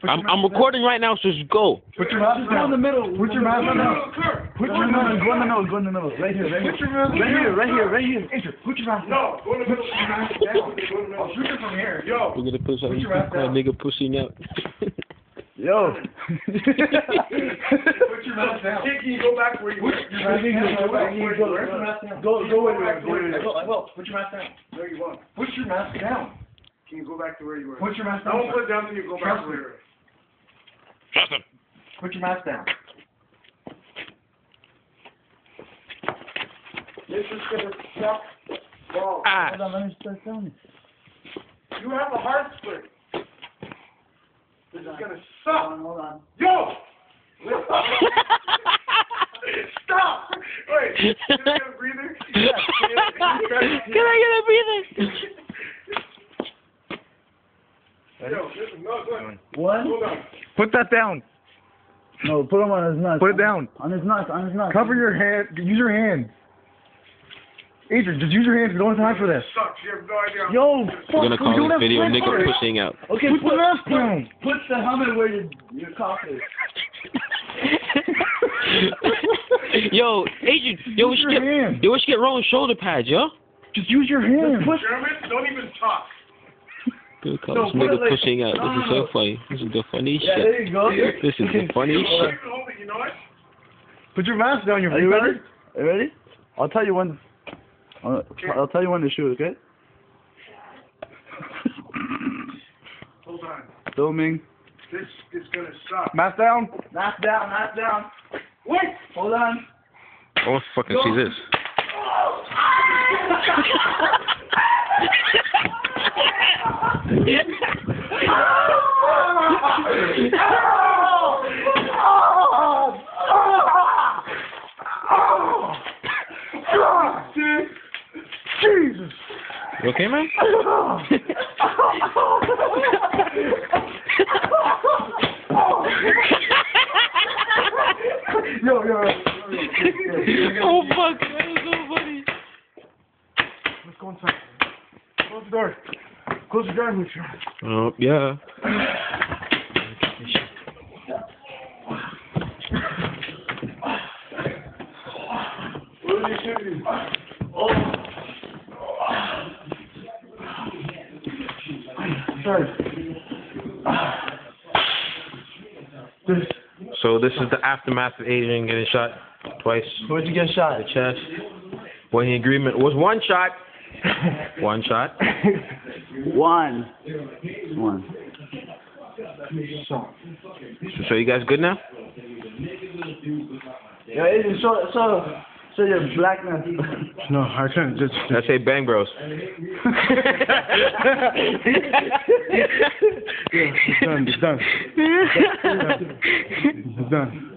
I'm recording right now, so just go. Put your mask down. Go in the middle. Put your mask down. Put your mask. Go in the middle. Go in the middle. Right here. Right here. Right here. Andrew, put your mask down. No, go in the middle. Put your mask down. I'll shoot it from here. Yo. We're gonna put something. That nigga pushing out. Yo. Put your mask down. Can you go back where you were? Go where you were. Go where you were. I will. Put your mask down. No, you won't. Put your mask down. Can you go back to where you were? Put your mask down. Don't put it down until you go back to where you were. Trust him. Put your mask down. This is gonna suck balls. Hold on, let me start filming. You have a heart split. This is gonna suck. Hold on. Yo! Stop! Wait, can I get a breather? Yeah. Can I get a breather? Yo, listen, no, go ahead. One. Hold on. Put that down. No, put him on his nuts. Put it down. On his nuts. On his nuts. Cover your hand. Use your hands. Adrian, just use your hands. We don't have time for this. Sucks. You have no idea. Yo, fuck. We're gonna call this video nigga pushing out. Okay, Put the mask down. Put the helmet where your cock is. Yo, Adrian, yo, we should get rolling shoulder pads, yo. Just use your hands. German, don't even talk. We'll call this nigga pushing out. This is so funny. This is the funny Yeah, shit. there you go. This is the funny shit. Hold it, you know what? Put your mask down. Are you ready? Are you ready? I'll tell you when. I'll tell you when to shoot. Okay. Hold on. Filming. This is gonna suck. Mask down. Knock down. Knock down. Wait! Hold on. I want to fucking see this. Jesus! You okay, man? Yo. Oh fuck, that was so funny. Let's go inside. Close the door. Close the door, Lucia. Oh, yeah. What are you shooting? Sorry. So this is the aftermath of Adrian getting shot twice. Where'd you get shot? The chest. When the agreement was one shot. One shot. One. So you guys good now? Yeah, Adrian, show your blackness. No, I can't. Just. I say bang bros. It's done. It's done. It's done.